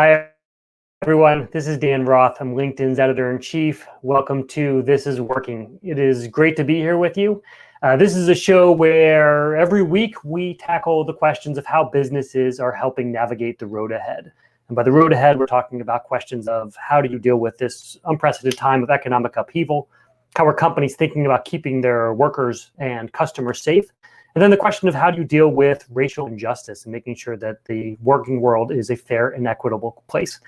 Hi, everyone. This is Dan Roth. I'm LinkedIn's editor-in-chief. Welcome to This is Working. It is great to be here with you. This is a show where every week we tackle the questions of how businesses are helping navigate the road ahead. And by the road ahead, we're talking about questions of how do you deal with this unprecedented time of economic upheaval, how are companies thinking about keeping their workers and customers safe, and then the question of how do you deal with racial injustice and making sure that the working world is a fair and equitable place.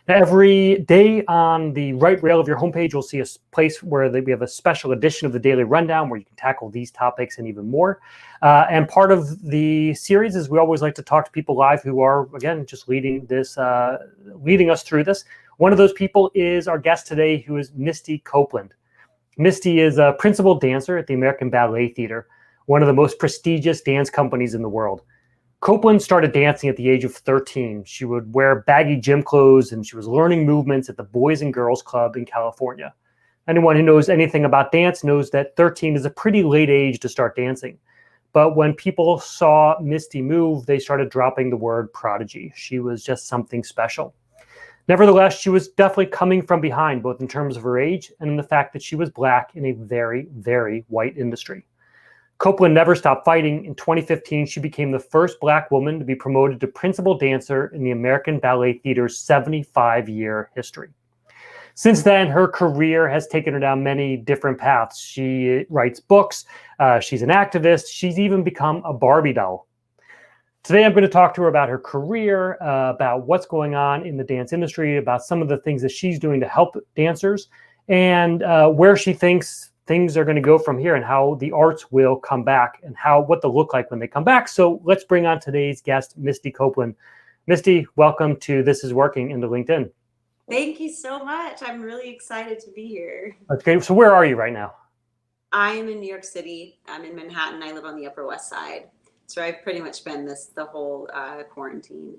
Now, every day on the right rail of your homepage, you'll see a place where we have a special edition of the Daily Rundown where you can tackle these topics and even more. And part of the series is we always like to talk to people live who are, again, just leading us through this. One of those people is our guest today, who is Misty Copeland. Misty is a principal dancer at the American Ballet Theater, one of the most prestigious dance companies in the world. Copeland started dancing at the age of 13. She would wear baggy gym clothes and she was learning movements at the Boys and Girls Club in California. Anyone who knows anything about dance knows that 13 is a pretty late age to start dancing. But when people saw Misty move, they started dropping the word prodigy. She was just something special. Nevertheless, she was definitely coming from behind, both in terms of her age and in the fact that she was Black in a very, very white industry. Copeland never stopped fighting. In 2015, she became the first Black woman to be promoted to principal dancer in the American Ballet Theater's 75-year history. Since then, her career has taken her down many different paths. She writes books, she's an activist, she's even become a Barbie doll. Today, I'm going to talk to her about her career, about what's going on in the dance industry, about some of the things that she's doing to help dancers, and where she thinks things are going to go from here and how the arts will come back and what they'll look like when they come back. So let's bring on today's guest, Misty Copeland. Misty, welcome to This is Working into LinkedIn. Thank you so much. I'm really excited to be here. Okay, so where are you right now? I'm in New York City. I'm in Manhattan. I live on the Upper West Side. So I've pretty much been the whole quarantine.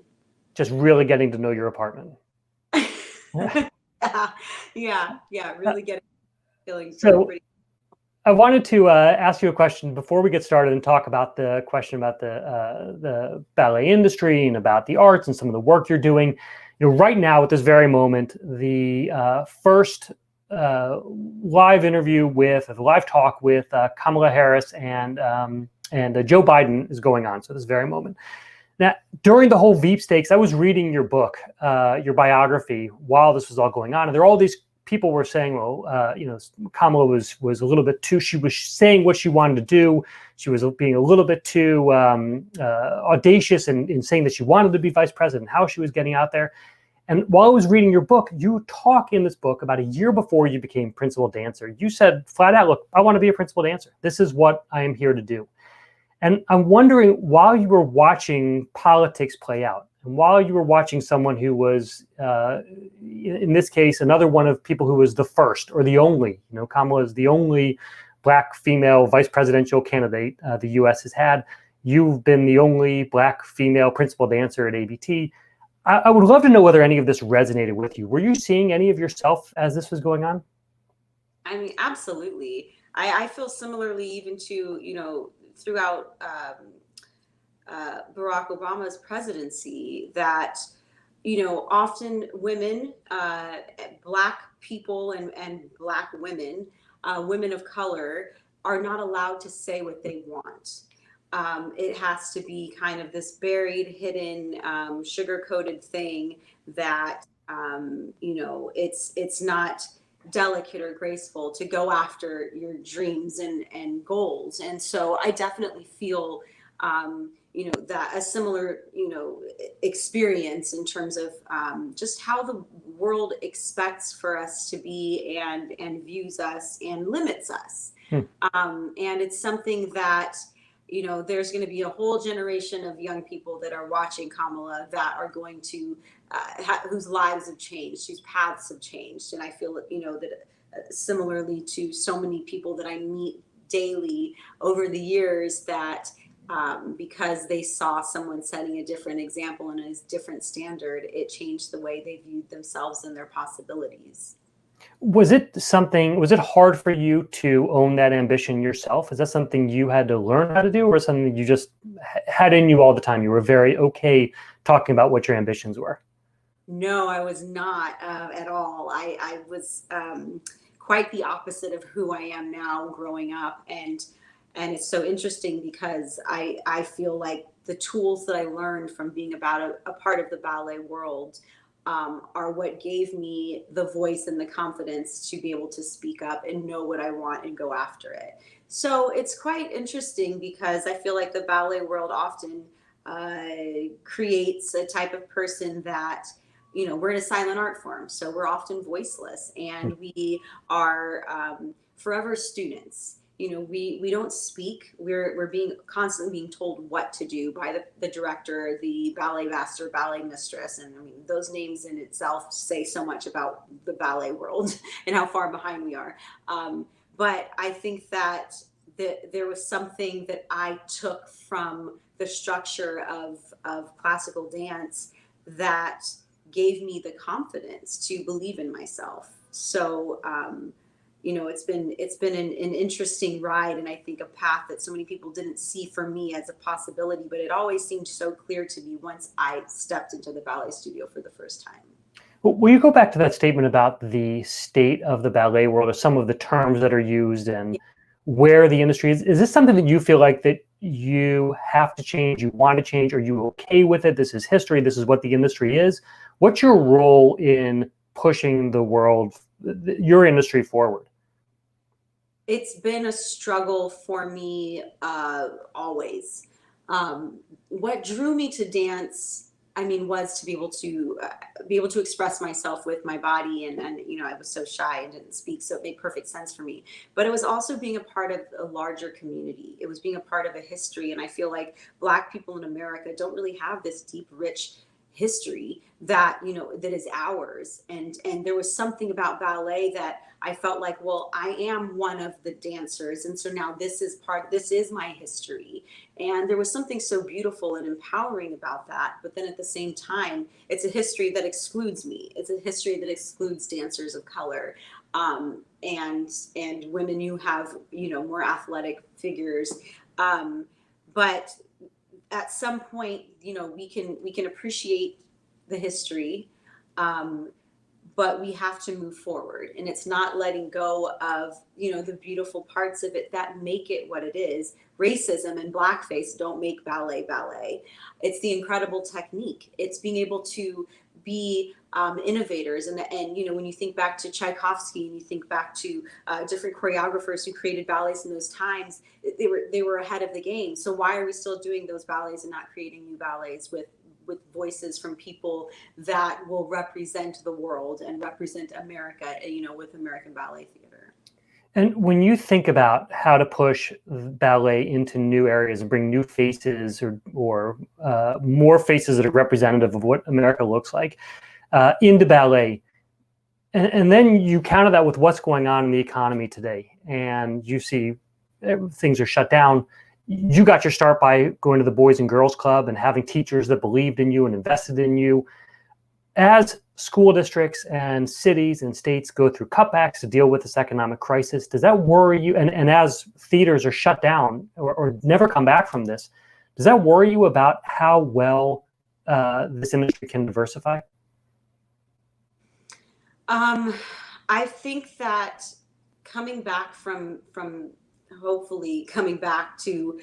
Just really getting to know your apartment. yeah, really feeling pretty. I wanted to ask you a question before we get started and talk about the question about the ballet industry and about the arts and some of the work you're doing. You know, right now at this very moment, the first live talk with Kamala Harris and Joe Biden is going on. So this very moment. Now, during the whole Veep stakes, I was reading your book, your biography, while this was all going on, and there are all these people were saying, well, Kamala was a little bit too, she was saying what she wanted to do. She was being a little bit too audacious in saying that she wanted to be vice president, how she was getting out there. And while I was reading your book, you talk in this book about a year before you became principal dancer. You said flat out, look, I want to be a principal dancer. This is what I am here to do. And I'm wondering, while you were watching politics play out, and while you were watching someone who was, in this case, another one of people who was the first or the only, Kamala is the only Black female vice presidential candidate the U.S. has had. You've been the only Black female principal dancer at ABT. I would love to know whether any of this resonated with you. Were you seeing any of yourself as this was going on? I mean, absolutely. I feel similarly even to, throughout Barack Obama's presidency that, often women, Black people and Black women, women of color are not allowed to say what they want. It has to be kind of this buried, hidden, sugar-coated thing that, it's not delicate or graceful to go after your dreams and goals. And so I definitely feel, that a similar, experience in terms of just how the world expects for us to be and views us and limits us. And it's something that, there's going to be a whole generation of young people that are watching Kamala that are going to, whose lives have changed, whose paths have changed. And I feel, that similarly to so many people that I meet daily over the years that because they saw someone setting a different example and a different standard, it changed the way they viewed themselves and their possibilities. Was it hard for you to own that ambition yourself? Is that something you had to learn how to do, or something that you just had in you all the time? You were very okay talking about what your ambitions were? No, I was not at all. I was quite the opposite of who I am now growing up. And it's so interesting because I feel like the tools that I learned from being about a part of the ballet world are what gave me the voice and the confidence to be able to speak up and know what I want and go after it. So it's quite interesting because I feel like the ballet world often creates a type of person that, we're in a silent art form, so we're often voiceless, and we are forever students. We don't speak. We're being constantly being told what to do by the director, the ballet master, ballet mistress, and I mean those names in itself say so much about the ballet world and how far behind we are. But I think that there was something that I took from the structure of classical dance that gave me the confidence to believe in myself. So, it's been an interesting ride, and I think a path that so many people didn't see for me as a possibility, but it always seemed so clear to me once I stepped into the ballet studio for the first time. Will you go back to that statement about the state of the ballet world, or some of the terms that are used, and where the industry is? Is this something that you feel like that you have to change, you want to change? Are you okay with it? This is history. This is what the industry is. What's your role in pushing the world, your industry, forward? It's been a struggle for me always. What drew me to dance, I mean, was to be able to express myself with my body, and I was so shy and didn't speak, so it made perfect sense for me. But it was also being a part of a larger community. It was being a part of a history, and I feel like Black people in America don't really have this deep, rich history that that is ours. And there was something about ballet that I felt like, well, I am one of the dancers, and so now this is my history. And there was something so beautiful and empowering about that. But then at the same time, it's a history that excludes me. It's a history that excludes dancers of color, and women who have more athletic figures. But at some point, we can appreciate the history, but we have to move forward, and it's not letting go of the beautiful parts of it that make it what it is. Racism and blackface don't make ballet. It's the incredible technique. It's being able to be innovators, and when you think back to Tchaikovsky and you think back to different choreographers who created ballets in those times, they were ahead of the game. So why are we still doing those ballets and not creating new ballets with voices from people that will represent the world and represent America, with American Ballet Theater? And when you think about how to push ballet into new areas and bring new faces, or more faces that are representative of what America looks like, into ballet, and then you counter that with what's going on in the economy today, and you see things are shut down. You got your start by going to the Boys and Girls Club and having teachers that believed in you and invested in you. As school districts and cities and states go through cutbacks to deal with this economic crisis, does that worry you? And as theaters are shut down or never come back from this, does that worry you about how well this industry can diversify? I think that coming back from hopefully coming back to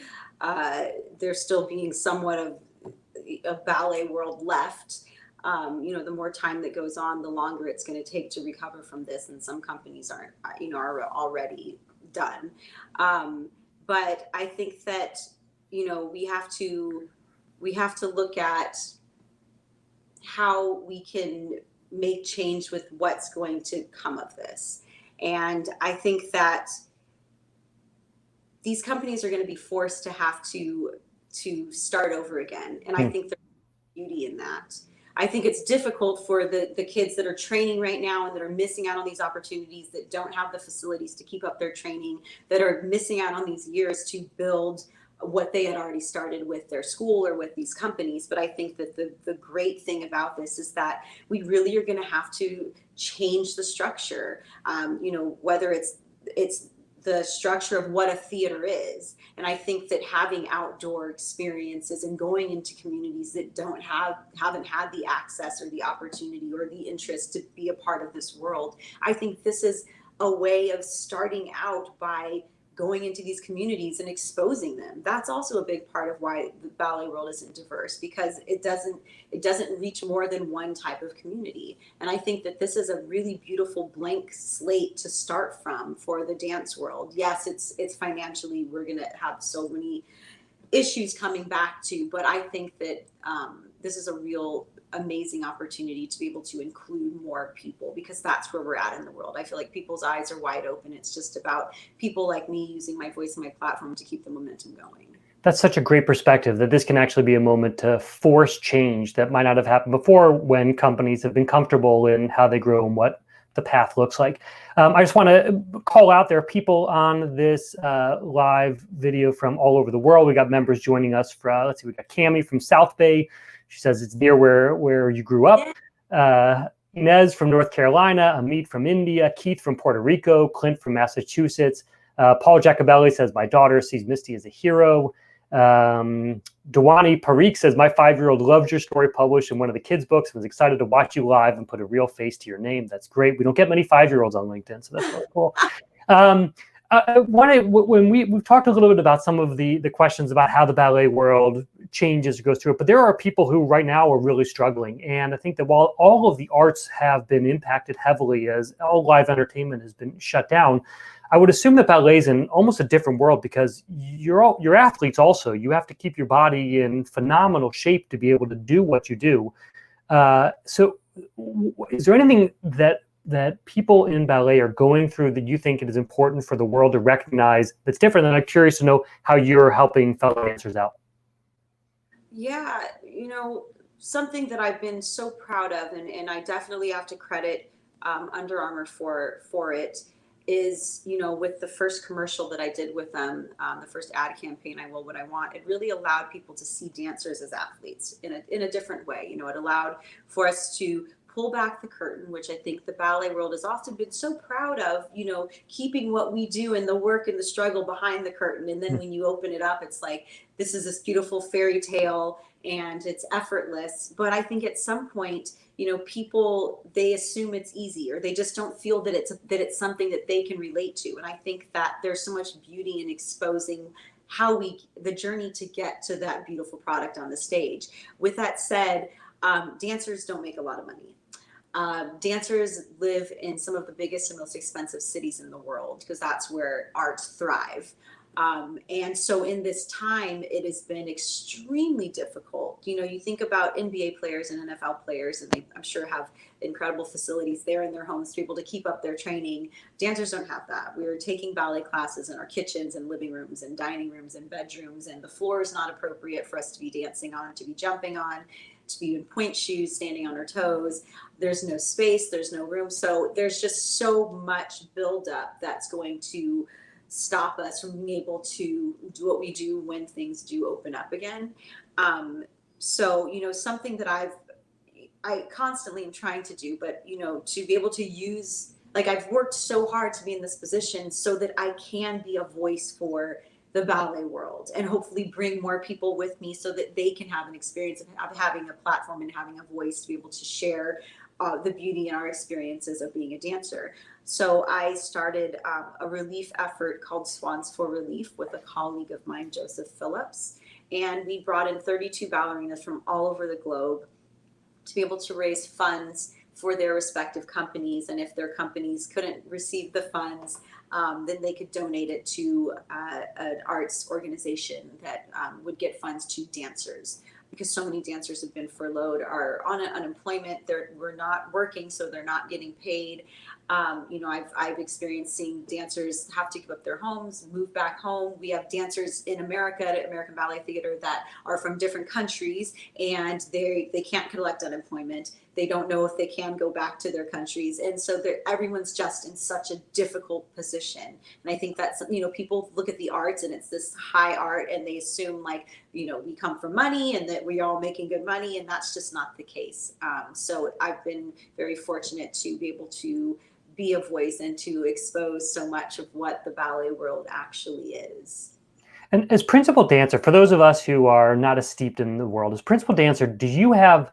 there still being somewhat of a ballet world left. The more time that goes on, the longer it's going to take to recover from this, and some companies are already done. But I think that we have to look at how we can make change with what's going to come of this. And I think that these companies are going to be forced to have to start over again. And I think there's beauty in that. I think it's difficult for the kids that are training right now and that are missing out on these opportunities, that don't have the facilities to keep up their training, that are missing out on these years to build what they had already started with their school or with these companies. But I think that the great thing about this is that we really are going to have to change the structure. Whether it's the structure of what a theater is. And I think that having outdoor experiences and going into communities that haven't had the access or the opportunity or the interest to be a part of this world, I think this is a way of starting out by going into these communities and exposing them. That's also a big part of why the ballet world isn't diverse, because it doesn't reach more than one type of community. And I think that this is a really beautiful blank slate to start from for the dance world. Yes, it's financially, we're going to have so many issues coming back to, but I think that this is a real amazing opportunity to be able to include more people, because that's where we're at in the world. I feel like people's eyes are wide open. It's just about people like me using my voice and my platform to keep the momentum going. That's such a great perspective, that this can actually be a moment to force change that might not have happened before, when companies have been comfortable in how they grow and what the path looks like. I just want to call out, there are people on this live video from all over the world. We got members joining us from, let's see, we got Cami from South Bay. She says it's near where you grew up. Inez from North Carolina, Amit from India, Keith from Puerto Rico, Clint from Massachusetts. Paul Jacobelli says, my daughter sees Misty as a hero. Dewani Parikh says, my 5-year-old loves your story published in one of the kids' books and was excited to watch you live and put a real face to your name. That's great. We don't get many 5-year-olds on LinkedIn, so that's really cool. When we've talked a little bit about some of the questions about how the ballet world changes or goes through it, but there are people who right now are really struggling. And I think that while all of the arts have been impacted heavily as all live entertainment has been shut down, I would assume that ballet is in almost a different world, because you're athletes also. You have to keep your body in phenomenal shape to be able to do what you do. So is there anything that people in ballet are going through that you think it is important for the world to recognize that's different? And I'm curious to know how you're helping fellow dancers out. Yeah, something that I've been so proud of, and I definitely have to credit Under Armour for it, is, with the first commercial that I did with them, the first ad campaign, I Will What I Want, it really allowed people to see dancers as athletes in a different way. It allowed for us to pull back the curtain, which I think the ballet world has often been so proud of, keeping what we do and the work and the struggle behind the curtain. And then when you open it up, it's like, this is this beautiful fairy tale and it's effortless. But I think at some point, people, they assume it's easy, or they just don't feel that it's something that they can relate to. And I think that there's so much beauty in exposing the journey to get to that beautiful product on the stage. With that said, dancers don't make a lot of money. Dancers live in some of the biggest and most expensive cities in the world, because that's where arts thrive. And so in this time, it has been extremely difficult. You think about NBA players and NFL players, and they, I'm sure, have incredible facilities there in their homes to be able to keep up their training. Dancers don't have that. We are taking ballet classes in our kitchens and living rooms and dining rooms and bedrooms, and the floor is not appropriate for us to be dancing on, to be jumping on, to be in pointe shoes, standing on our toes. There's no space, there's no room. So there's just so much buildup that's going to stop us from being able to do what we do when things do open up again. So, something that I constantly am trying to do, but, to be able to use, like, I've worked so hard to be in this position so that I can be a voice for the ballet world, and hopefully bring more people with me so that they can have an experience of having a platform and having a voice to be able to share the beauty and our experiences of being a dancer. So I started a relief effort called Swans for Relief with a colleague of mine, Joseph Phillips. And we brought in 32 ballerinas from all over the globe to be able to raise funds for their respective companies. And if their companies couldn't receive the funds, then they could donate it to an arts organization that would get funds to dancers. Because so many dancers have been furloughed, are on unemployment, we're not working, so they're not getting paid. I've experienced seeing dancers have to give up their homes, move back home. We have dancers in America at American Ballet Theater that are from different countries, and they can't collect unemployment. They don't know if they can go back to their countries. And so everyone's just in such a difficult position. And I think that's, people look at the arts and it's this high art, and they assume, like, we come from money and that we're all making good money. And that's just not the case. So I've been very fortunate to be able to be a voice and to expose so much of what the ballet world actually is. And as principal dancer, for those of us who are not as steeped in the world, as principal dancer, do you have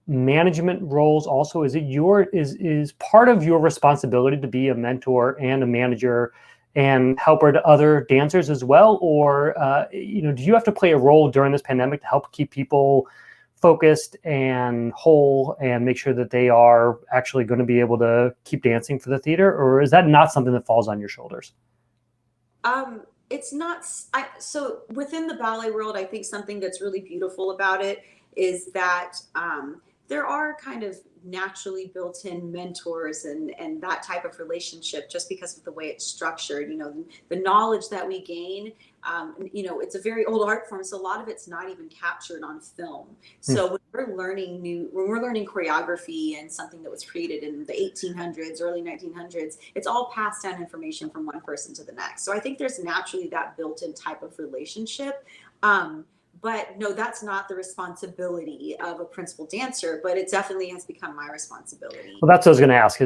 management roles also? Is it is part of your responsibility to be a mentor and a manager and helper to other dancers as well? Or, do you have to play a role during this pandemic to help keep people focused and whole and make sure that they are actually going to be able to keep dancing for the theater? Or is that not something that falls on your shoulders? It's not, so within the ballet world, I think something that's really beautiful about it is that there are kind of naturally built-in mentors and that type of relationship just because of the way it's structured. The knowledge that we gain, it's a very old art form, so a lot of it's not even captured on film. So when we're learning choreography and something that was created in the 1800s, early 1900s, it's all passed down information from one person to the next. So I think there's naturally that built-in type of relationship. But no, that's not the responsibility of a principal dancer, but it definitely has become my responsibility. Well, that's what I was going to ask,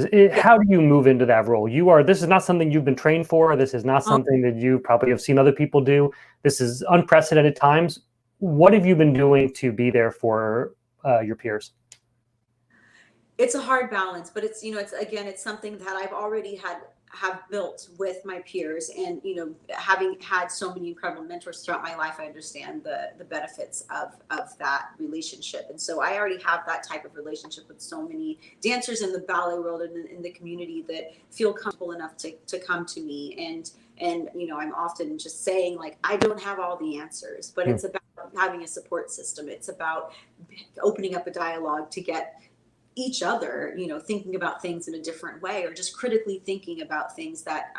how do you move into that role? This is not something you've been trained for. This is not something that you probably have seen other people do. This is unprecedented times. What have you been doing to be there for your peers? It's a hard balance, but it's something that I've already have built with my peers, and having had so many incredible mentors throughout my life, I understand the benefits of that relationship. And so I already have that type of relationship with so many dancers in the ballet world and in the community that feel comfortable enough to come to me. And I'm often just saying, like, I don't have all the answers, but it's about having a support system. It's about opening up a dialogue to get each other, thinking about things in a different way, or just critically thinking about things that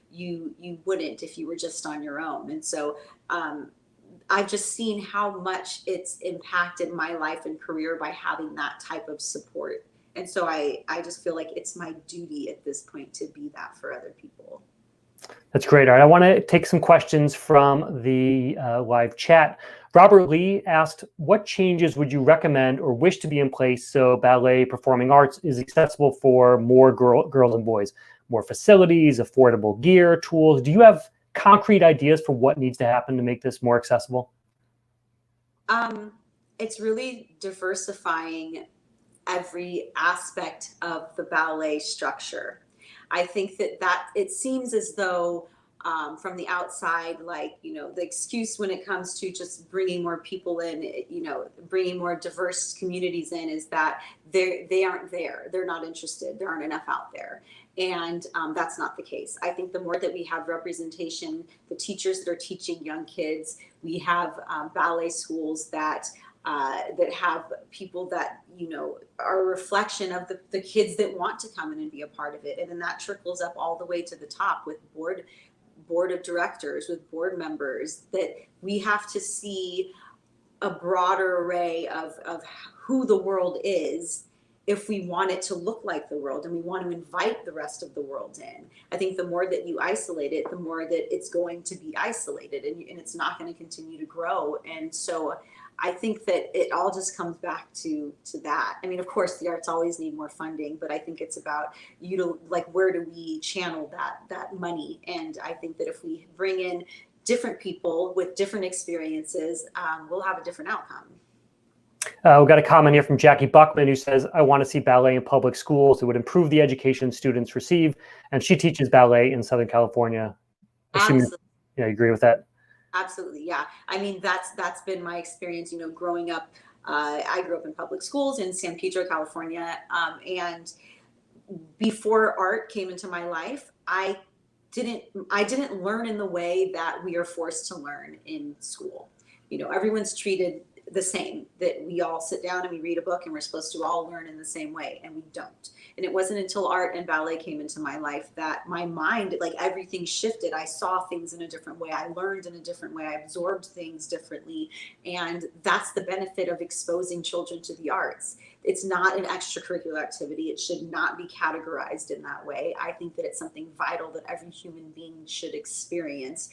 you wouldn't if you were just on your own. And so I've just seen how much it's impacted my life and career by having that type of support. And so I just feel like it's my duty at this point to be that for other people. That's great. All right, I want to take some questions from the live chat. Robert Lee asked, what changes would you recommend or wish to be in place so ballet performing arts is accessible for more girls and boys? More facilities, affordable gear, tools. Do you have concrete ideas for what needs to happen to make this more accessible? It's really diversifying every aspect of the ballet structure. I think that it seems as though from the outside, like, the excuse when it comes to just bringing more people in, bringing more diverse communities in, is that they aren't there. They're not interested. There aren't enough out there. And that's not the case. I think the more that we have representation, the teachers that are teaching young kids, we have ballet schools that have people that are a reflection of the kids that want to come in and be a part of it, and then that trickles up all the way to the top with board of directors, with board members, that we have to see a broader array of who the world is if we want it to look like the world, and we want to invite the rest of the world in. I think the more that you isolate it, the more that it's going to be isolated, and it's not going to continue to grow. And so I think that it all just comes back to that. I mean, of course, the arts always need more funding, but I think it's about where do we channel that money? And I think that if we bring in different people with different experiences, we'll have a different outcome. We've got a comment here from Jackie Buckman who says, I want to see ballet in public schools. It would improve the education students receive. And she teaches ballet in Southern California. Assuming, you agree with that? Absolutely. Yeah. I mean, that's been my experience, growing up. I grew up in public schools in San Pedro, California. And before art came into my life, I didn't learn in the way that we are forced to learn in school. Everyone's treated the same, that we all sit down and we read a book and we're supposed to all learn in the same way, and we don't. And it wasn't until art and ballet came into my life that my mind, like, everything shifted. I saw things in a different way. I learned in a different way. I absorbed things differently. And that's the benefit of exposing children to the arts. it's not an extracurricular activity. It should not be categorized in that way. I think that it's something vital that every human being should experience,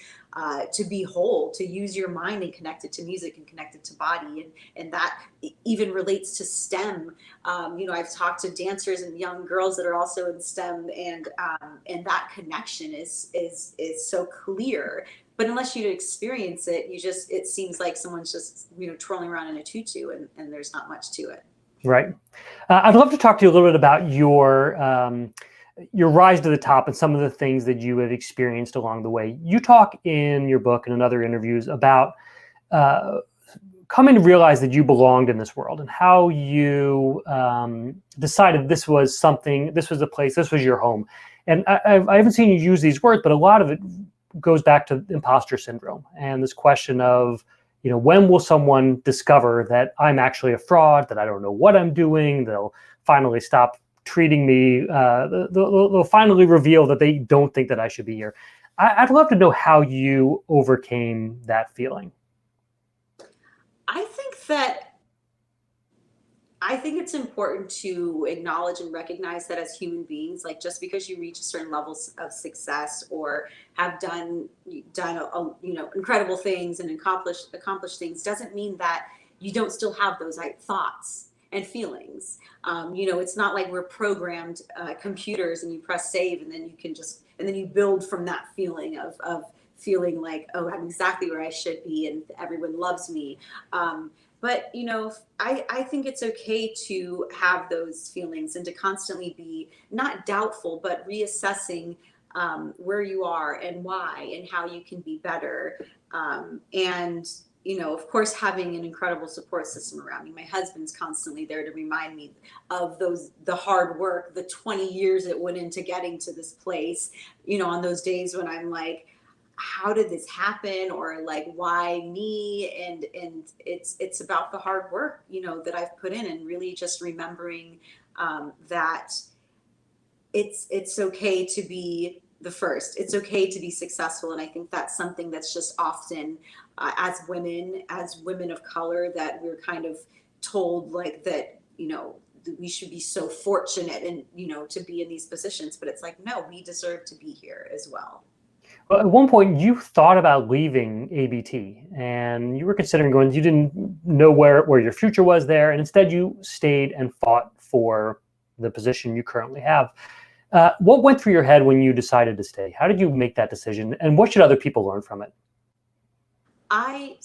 to be whole, to use your mind and connect it to music and connect it to body. And that even relates to STEM. I've talked to dancers and young girls that are also in STEM, and that connection is so clear. But unless you experience it, it seems like someone's just, twirling around in a tutu, and there's not much to it. Right. I'd love to talk to you a little bit about your rise to the top and some of the things that you have experienced along the way. You talk in your book and in other interviews about coming to realize that you belonged in this world, and how you decided this was a place, this was your home. And I haven't seen you use these words, but a lot of it goes back to imposter syndrome and this question of, when will someone discover that I'm actually a fraud, that I don't know what I'm doing? They'll finally stop treating me. They'll finally reveal that they don't think that I should be here. I'd love to know how you overcame that feeling. I think it's important to acknowledge and recognize that as human beings, like, just because you reach a certain level of success or have done incredible things and accomplished things, doesn't mean that you don't still have those thoughts and feelings. It's not like we're programmed computers and you press save and then you build from that feeling of feeling like, oh, I'm exactly where I should be and everyone loves me. But, I think it's okay to have those feelings and to constantly be not doubtful, but reassessing where you are and why and how you can be better. Of course, having an incredible support system around me. My husband's constantly there to remind me of the hard work, the 20 years it went into getting to this place, on those days when I'm like, how did this happen, or like, why me? And it's about the hard work that I've put in, and really just remembering that it's okay to be the first. It's okay to be successful. And I think that's something that's just often as women of color, that we're kind of told like that, we should be so fortunate and to be in these positions. But it's like, no, we deserve to be here as well. Well, at one point, you thought about leaving ABT, and you were considering going. You didn't know where your future was there, and instead you stayed and fought for the position you currently have. What went through your head when you decided to stay? How did you make that decision, and what should other people learn from it? I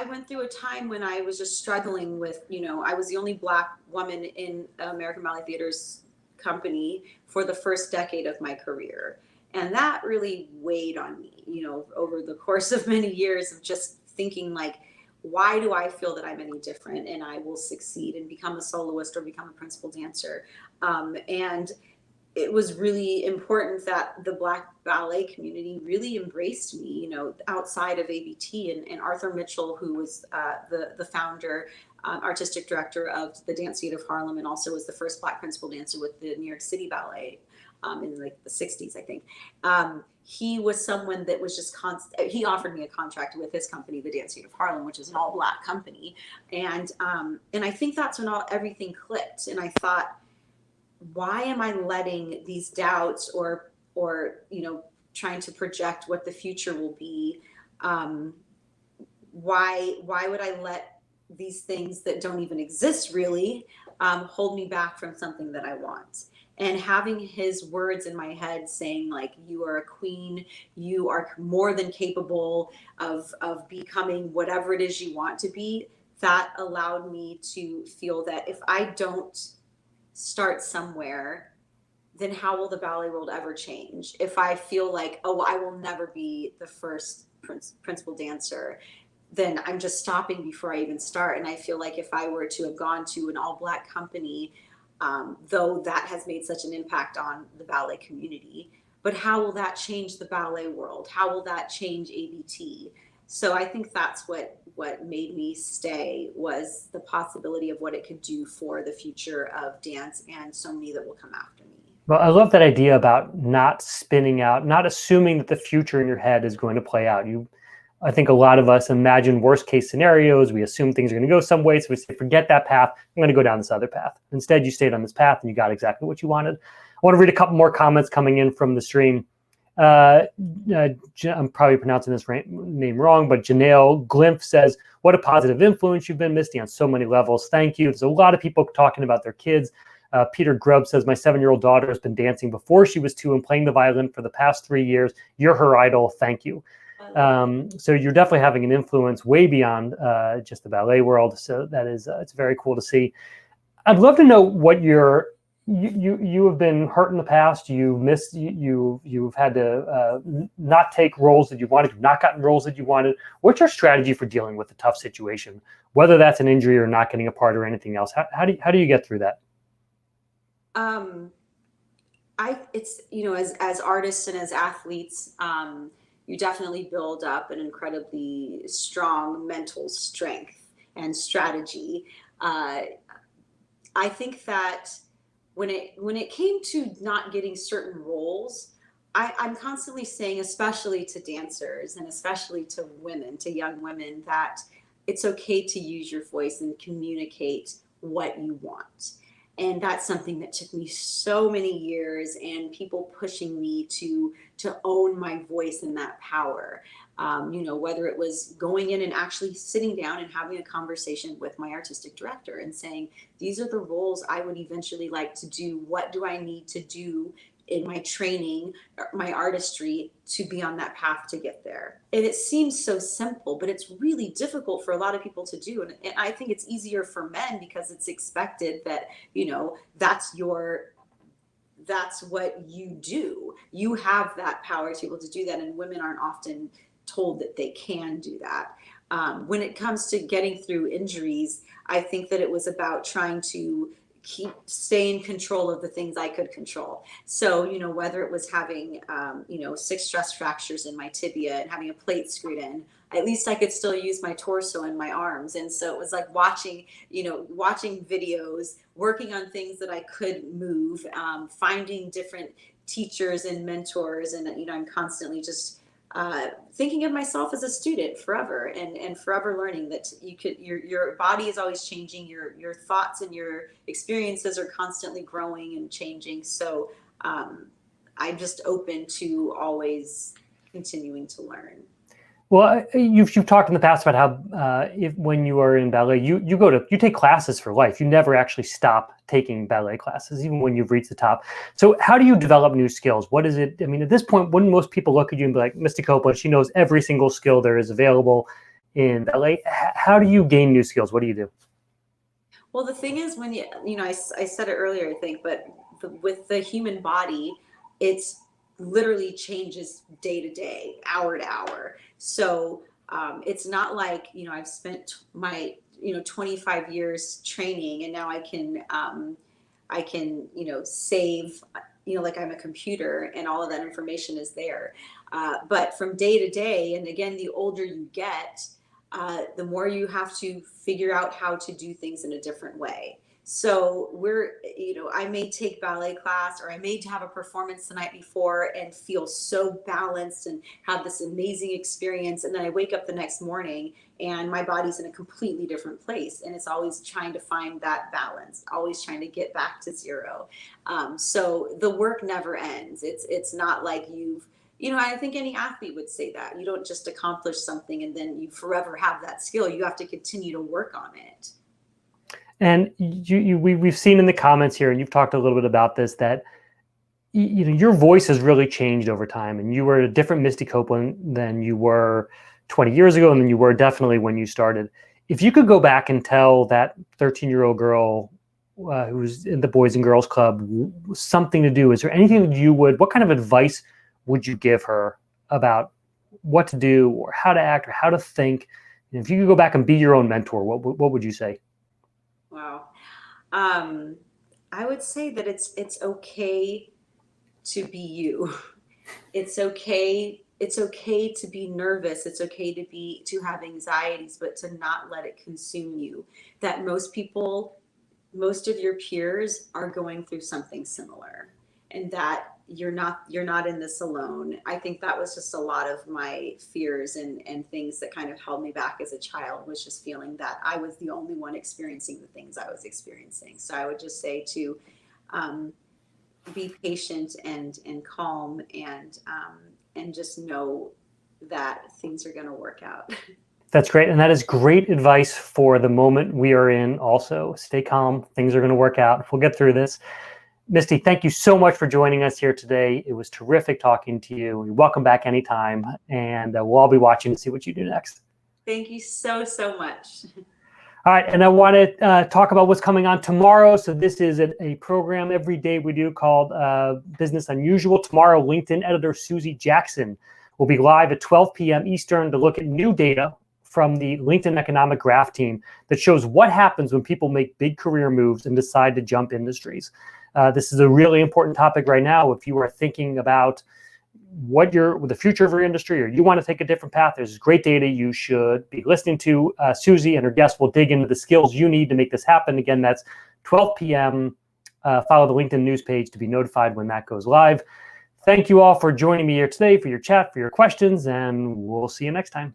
went through a time when I was just struggling with, I was the only Black woman in American Ballet Theater's company for the first decade of my career. And that really weighed on me, over the course of many years of just thinking like, why do I feel that I'm any different and I will succeed and become a soloist or become a principal dancer? And it was really important that the Black ballet community really embraced me, outside of ABT, and Arthur Mitchell, who was the founder, artistic director of the Dance Theater of Harlem, and also was the first Black principal dancer with the New York City Ballet. In like the 60s, I think. He was someone that was just he offered me a contract with his company, the Dance Theater of Harlem, which is an all Black company. And I think that's when everything clicked. And I thought, why am I letting these doubts or trying to project what the future will be? Why would I let these things that don't even exist really hold me back from something that I want? And having his words in my head saying like, you are a queen, you are more than capable of becoming whatever it is you want to be, that allowed me to feel that if I don't start somewhere, then how will the ballet world ever change? If I feel like, oh, I will never be the first principal dancer, then I'm just stopping before I even start. And I feel like if I were to have gone to an all Black company, though that has made such an impact on the ballet community, but how will that change the ballet world? How will that change ABT? So I think that's what made me stay, was the possibility of what it could do for the future of dance and so many that will come after me. Well, I love that idea about not spinning out, not assuming that the future in your head is going to play out. You I think a lot of us imagine worst case scenarios. We assume things are going to go some way. So we say, forget that path. I'm going to go down this other path. Instead, you stayed on this path and you got exactly what you wanted. I want to read a couple more comments coming in from the stream. I'm probably pronouncing this name wrong, but Janelle Glimpf says, what a positive influence you've been, Misty, on so many levels. Thank you. There's a lot of people talking about their kids. Peter Grubb says, my 7-year-old daughter has been dancing before she was 2 and playing the violin for the past 3 years. You're her idol. Thank you. So you're definitely having an influence way beyond just the ballet world. So that is, it's very cool to see. I'd love to know what you have been hurt in the past. You've had to not take roles that you wanted. You've not gotten roles that you wanted. What's your strategy for dealing with a tough situation, whether that's an injury or not getting a part or anything else? How do you get through that? It's, as artists and as athletes, you definitely build up an incredibly strong mental strength and strategy. I think that when it came to not getting certain roles, I'm constantly saying, especially to dancers and especially to women, to young women, that it's okay to use your voice and communicate what you want. And that's something that took me so many years, and people pushing me to own my voice and that power. Whether it was going in and actually sitting down and having a conversation with my artistic director and saying, these are the roles I would eventually like to do. What do I need to do in my training, my artistry, to be on that path to get there? And it seems so simple, but it's really difficult for a lot of people to do. And I think it's easier for men because it's expected that, that's what you do. You have that power to be able to do that. And women aren't often told that they can do that. When it comes to getting through injuries, I think that it was about trying to stay in control of the things I could control. So, whether it was having, 6 stress fractures in my tibia and having a plate screwed in, at least I could still use my torso and my arms. And so it was like watching videos, working on things that I could move, finding different teachers and mentors. And, I'm constantly just thinking of myself as a student forever and forever learning that your body is always changing. Your thoughts and your experiences are constantly growing and changing. So I'm just open to always continuing to learn. Well, you've talked in the past about how when you are in ballet, you take classes for life. You never actually stop taking ballet classes, even when you've reached the top. So how do you develop new skills? What is it? I mean, at this point, wouldn't most people look at you and be like, Misty Copeland, she knows every single skill there is available in ballet. How do you gain new skills? What do you do? Well, the thing is, when I said it earlier, I think, but with the human body, it's literally changes day to day, hour to hour. So it's not like, I've spent my, 25 years training and now I can, save, like I'm a computer and all of that information is there. But from day to day, and again, the older you get, the more you have to figure out how to do things in a different way. So I may take ballet class, or I may have a performance the night before and feel so balanced and have this amazing experience. And then I wake up the next morning and my body's in a completely different place. And it's always trying to find that balance, always trying to get back to zero. So the work never ends. It's not like I think any athlete would say that. You don't just accomplish something and then you forever have that skill. You have to continue to work on it. And we've seen in the comments here, and you've talked a little bit about this, that your voice has really changed over time, and you were a different Misty Copeland than you were 20 years ago, and then you were definitely when you started. If you could go back and tell that 13-year-old girl who's in the Boys and Girls Club something to do, is there anything that what kind of advice would you give her about what to do or how to act or how to think? And if you could go back and be your own mentor, what would you say? Wow. I would say that it's okay to be you. It's okay to be nervous. It's okay to have anxieties, but to not let it consume you. That most of your peers are going through something similar, and that you're not in this alone. I think that was just a lot of my fears and things that kind of held me back as a child, was just feeling that I was the only one experiencing the things I was experiencing. So I would just say to be patient and calm, and just know that things are going to work out. That's great. And that is great advice for the moment we are in also. Stay calm. Things are going to work out. We'll get through this. Misty, thank you so much for joining us here today. It was terrific talking to you. You're welcome back anytime. And we'll all be watching to see what you do next. Thank you so much. All right. And I want to talk about what's coming on tomorrow. So this is a program every day we do called Business Unusual. Tomorrow, LinkedIn editor Susie Jackson will be live at 12 p.m. Eastern to look at new data from the LinkedIn Economic Graph team that shows what happens when people make big career moves and decide to jump industries. This is a really important topic right now. If you are thinking about the future of your industry, or you want to take a different path, there's great data you should be listening to. Susie and her guests will dig into the skills you need to make this happen. Again, that's 12 p.m. Follow the LinkedIn news page to be notified when that goes live. Thank you all for joining me here today, for your chat, for your questions, and we'll see you next time.